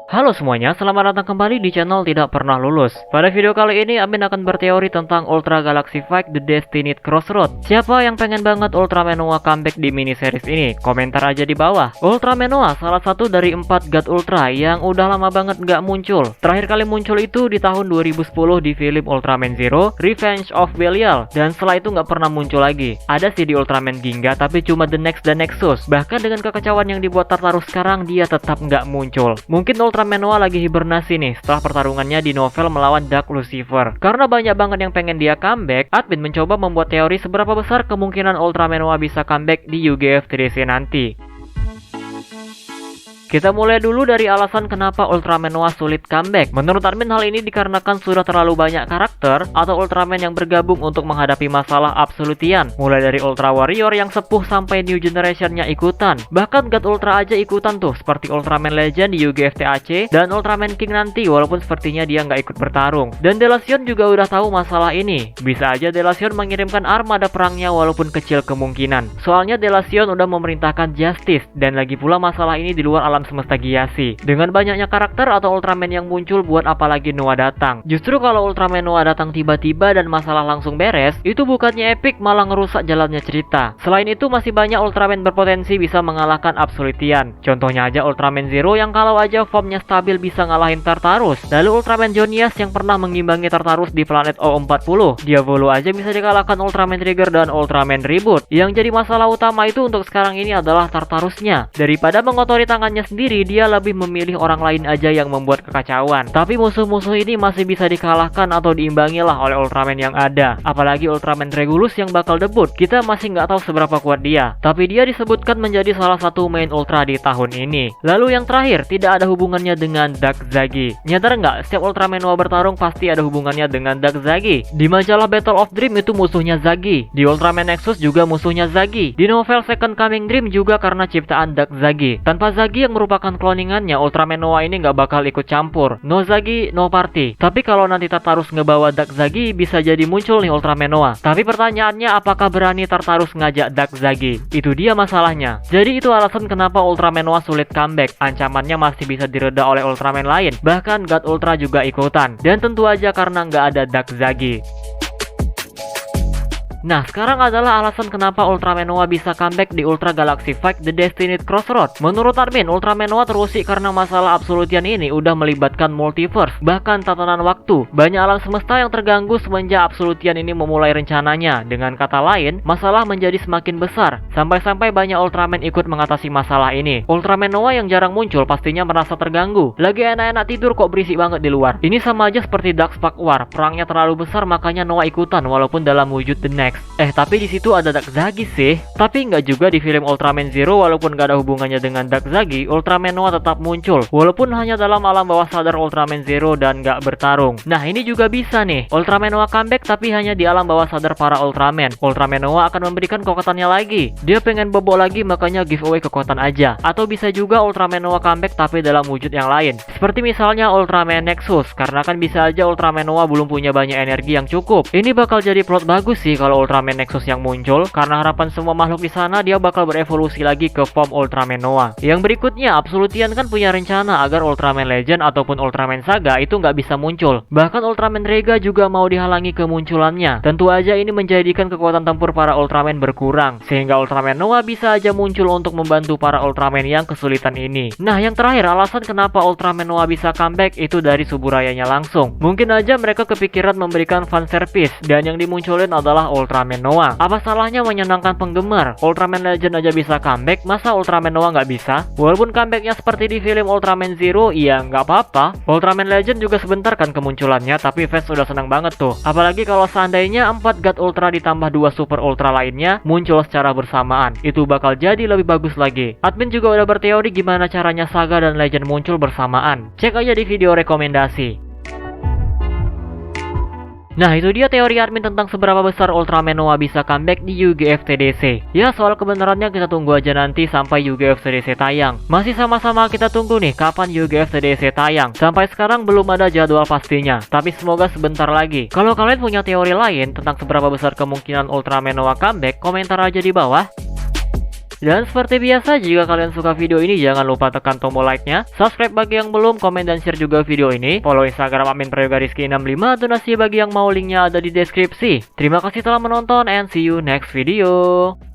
Halo semuanya, selamat datang kembali di channel Tidak Pernah Lulus. Pada video kali ini, Amin akan berteori tentang Ultra Galaxy Fight The Destined Crossroad. Siapa yang pengen banget Ultraman Noah comeback di mini series ini? Komentar aja di bawah. Ultraman Noah salah satu dari 4 God Ultra yang udah lama banget nggak muncul. Terakhir kali muncul itu di tahun 2010 di film Ultraman Zero, Revenge of Belial. Dan setelah itu nggak pernah muncul lagi. Ada sih di Ultraman Ginga, tapi cuma The Next dan Nexus. Bahkan dengan kekacauan yang dibuat Tartarus sekarang, dia tetap nggak muncul. Mungkin Ultraman Noah lagi hibernasi nih setelah pertarungannya di novel melawan Dark Lucifer. Karena banyak banget yang pengen dia comeback, admin mencoba membuat teori seberapa besar kemungkinan Ultraman Noah bisa comeback di UGF 3DC nanti. Kita mulai dulu dari alasan kenapa Ultraman Noah sulit comeback. Menurut admin hal ini dikarenakan sudah terlalu banyak karakter atau Ultraman yang bergabung untuk menghadapi masalah Absolutian. Mulai dari Ultra Warrior yang sepuh sampai New Generation-nya ikutan. Bahkan God Ultra aja ikutan tuh, seperti Ultraman Legend di UGF TAC dan Ultraman King nanti, walaupun sepertinya dia nggak ikut bertarung. Dan Delacion juga udah tahu masalah ini. Bisa aja Delacion mengirimkan armada perangnya walaupun kecil kemungkinan. Soalnya Delacion udah memerintahkan Justice, dan lagi pula masalah ini di luar alam semesta Giasi. Dengan banyaknya karakter atau Ultraman yang muncul, buat apalagi Noah datang. Justru kalau Ultraman Noah datang tiba-tiba dan masalah langsung beres, itu bukannya epic, malah ngerusak jalannya cerita. Selain itu masih banyak Ultraman berpotensi bisa mengalahkan Absolutian. Contohnya aja Ultraman Zero yang kalau aja formnya stabil bisa ngalahin Tartarus. Lalu Ultraman Jonias yang pernah mengimbangi Tartarus di planet O40. Diavolo aja bisa dikalahkan Ultraman Trigger dan Ultraman Reboot. Yang jadi masalah utama itu untuk sekarang ini adalah Tartarusnya. Daripada mengotori tangannya sendiri, dia lebih memilih orang lain aja yang membuat kekacauan. Tapi musuh-musuh ini masih bisa dikalahkan atau diimbangi lah oleh Ultraman yang ada. Apalagi Ultraman Regulus yang bakal debut, kita masih nggak tahu seberapa kuat dia. Tapi dia disebutkan menjadi salah satu main Ultra di tahun ini. Lalu yang terakhir, tidak ada hubungannya dengan Dark Zagi. Nyadar nggak, setiap Ultraman Noah bertarung pasti ada hubungannya dengan Dark Zagi. Di majalah Battle of Dream itu musuhnya Zagi. Di Ultraman Nexus juga musuhnya Zagi. Di novel Second Coming Dream juga karena ciptaan Dark Zagi. Tanpa Zagi yang merupakan cloningannya, Ultraman Noah ini nggak bakal ikut campur. No Zagi, no party. Tapi kalau nanti Tartarus ngebawa Dark Zagi, bisa jadi muncul nih Ultraman Noah. Tapi pertanyaannya, apakah berani Tartarus ngajak Dark Zagi? Itu dia masalahnya. Jadi itu alasan kenapa Ultraman Noah sulit comeback. Ancamannya masih bisa direda oleh Ultraman lain. Bahkan God Ultra juga ikutan. Dan tentu aja karena nggak ada Dark Zagi. Nah, sekarang adalah alasan kenapa Ultraman Noah bisa comeback di Ultra Galaxy Fight The Destined Crossroad. Menurut admin, Ultraman Noah terusik karena masalah Absolutian ini udah melibatkan multiverse, bahkan tatanan waktu. Banyak alam semesta yang terganggu semenjak Absolutian ini memulai rencananya. Dengan kata lain, masalah menjadi semakin besar, sampai-sampai banyak Ultraman ikut mengatasi masalah ini. Ultraman Noah yang jarang muncul pastinya merasa terganggu. Lagi enak-enak tidur kok berisik banget di luar. Ini sama aja seperti Darkspark War, perangnya terlalu besar makanya Noah ikutan walaupun dalam wujud The Next. Tapi di situ ada Dark Zagi sih. Tapi nggak juga di film Ultraman Zero, walaupun nggak ada hubungannya dengan Dark Zagi, Ultraman Noah tetap muncul. Walaupun hanya dalam alam bawah sadar Ultraman Zero dan nggak bertarung. Nah, ini juga bisa nih. Ultraman Noah comeback tapi hanya di alam bawah sadar para Ultraman. Ultraman Noah akan memberikan kekuatannya lagi. Dia pengen bobok lagi, makanya giveaway kekuatan aja. Atau bisa juga Ultraman Noah comeback tapi dalam wujud yang lain. Seperti misalnya Ultraman Nexus. Karena kan bisa aja Ultraman Noah belum punya banyak energi yang cukup. Ini bakal jadi plot bagus sih kalau Ultraman Nexus yang muncul, karena harapan semua makhluk di sana dia bakal berevolusi lagi ke form Ultraman Noah. Yang berikutnya, Absolutian kan punya rencana agar Ultraman Legend ataupun Ultraman Saga itu nggak bisa muncul. Bahkan Ultraman Rega juga mau dihalangi kemunculannya. Tentu aja ini menjadikan kekuatan tempur para Ultraman berkurang, sehingga Ultraman Noah bisa aja muncul untuk membantu para Ultraman yang kesulitan ini. Nah, yang terakhir, alasan kenapa Ultraman Noah bisa comeback itu dari Suburayanya langsung. Mungkin aja mereka kepikiran memberikan fanservice, dan yang dimunculin adalah Ultraman Noah. Apa salahnya menyenangkan penggemar? Ultraman Legend aja bisa comeback, masa Ultraman Noah nggak bisa? Walaupun comebacknya seperti di film Ultraman Zero, ya nggak apa-apa. Ultraman Legend juga sebentar kan kemunculannya, tapi fans udah senang banget tuh. Apalagi kalau seandainya 4 God Ultra ditambah 2 Super Ultra lainnya muncul secara bersamaan. Itu bakal jadi lebih bagus lagi. Admin juga udah berteori gimana caranya Saga dan Legend muncul bersamaan. Cek aja di video rekomendasi. Nah, itu dia teori admin tentang seberapa besar Ultraman Noah bisa comeback di UGF TDC. Ya, soal kebenarannya kita tunggu aja nanti sampai UGF TDC tayang. Masih sama-sama kita tunggu nih kapan UGF TDC tayang. Sampai sekarang belum ada jadwal pastinya, tapi semoga sebentar lagi. Kalau kalian punya teori lain tentang seberapa besar kemungkinan Ultraman Noah comeback, komentar aja di bawah. Dan seperti biasa, jika kalian suka video ini, jangan lupa tekan tombol like-nya, subscribe bagi yang belum, komen dan share juga video ini, follow Instagram Amin Prayoga Rizky 65, donasi bagi yang mau, linknya ada di deskripsi. Terima kasih telah menonton and see you next video.